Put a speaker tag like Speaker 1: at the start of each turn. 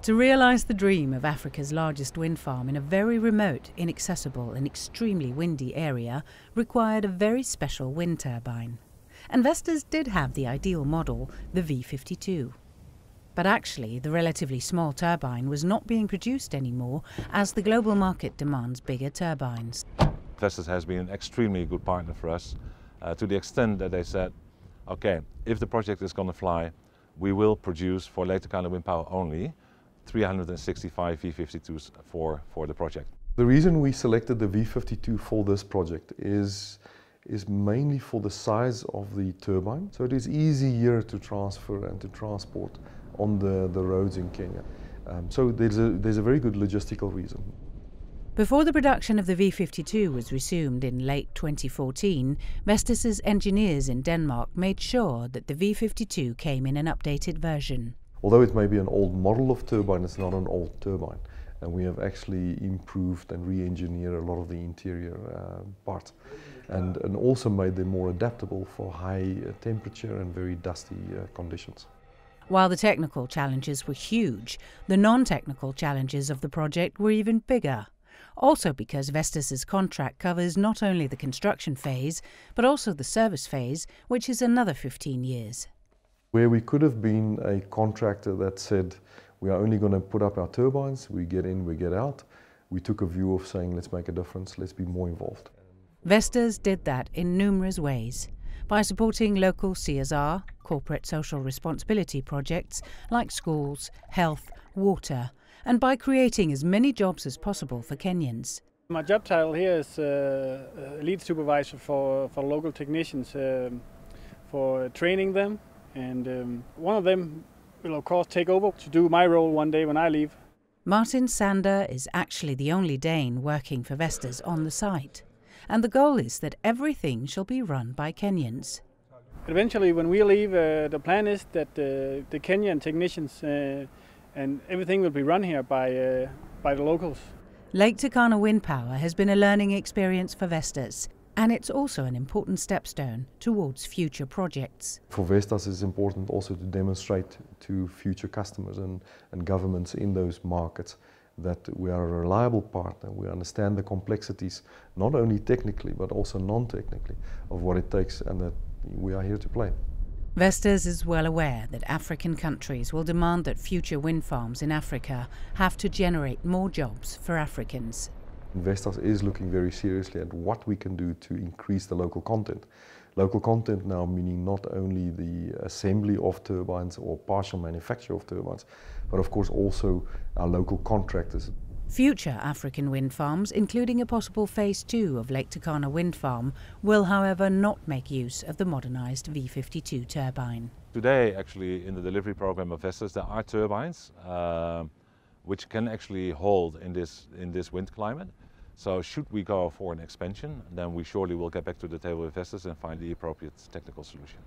Speaker 1: To realise the dream of Africa's largest wind farm in a very remote, inaccessible and extremely windy area required a very special wind turbine. And Vestas did have the ideal model, the V52. But actually, the relatively small turbine was not being produced anymore as the global market demands bigger turbines.
Speaker 2: Vestas has been an extremely good partner for us, to the extent that they said, okay, if the project is going to fly, we will produce for Lake Turkana Wind Power only 365 V52s for the project.
Speaker 3: The reason we selected the V52 for this project is mainly for the size of the turbine. So it is easier to transfer and to transport on the roads in Kenya. So there's a very good logistical reason.
Speaker 1: Before the production of the V52 was resumed in late 2014, Vestas' engineers in Denmark made sure that the V52 came in an updated version.
Speaker 3: Although it may be an old model of turbine, it's not an old turbine. And we have actually improved and re-engineered a lot of the interior parts. And also made them more adaptable for high temperature and very dusty conditions.
Speaker 1: While the technical challenges were huge, the non-technical challenges of the project were even bigger. Also because Vestas' contract covers not only the construction phase, but also the service phase, which is another 15 years.
Speaker 3: Where we could have been a contractor that said, we are only going to put up our turbines, we get in, we get out, we took a view of saying, let's make a difference, let's be more involved.
Speaker 1: Vestas did that in numerous ways. By supporting local CSR, corporate social responsibility projects like schools, health, water, and by creating as many jobs as possible for Kenyans.
Speaker 4: My job title here is lead supervisor for local technicians, for training them, and one of them will of course take over to do my role one day when I leave.
Speaker 1: Martin Sander is actually the only Dane working for Vestas on the site. And the goal is that everything shall be run by Kenyans.
Speaker 4: Eventually, when we leave, the plan is that the Kenyan technicians and everything will be run here by the locals.
Speaker 1: Lake Turkana Wind Power has been a learning experience for Vestas, and it's also an important stepstone towards future projects.
Speaker 3: For Vestas, it's important also to demonstrate to future customers and governments in those markets that we are a reliable partner, we understand the complexities, not only technically but also non-technically, of what it takes, and that we are here to play.
Speaker 1: Vestas is well aware that African countries will demand that future wind farms in Africa have to generate more jobs for Africans.
Speaker 3: Vestas is looking very seriously at what we can do to increase the local content. Local content now meaning not only the assembly of turbines or partial manufacture of turbines, but of course also our local contractors.
Speaker 1: Future African wind farms, including a possible phase 2 of Lake Turkana Wind Farm, will however not make use of the modernised V52 turbine.
Speaker 2: Today, actually, in the delivery program of Vestas, there are turbines which can actually hold in this wind climate. So should we go for an expansion, then we surely will get back to the table with Vestas and find the appropriate technical solution.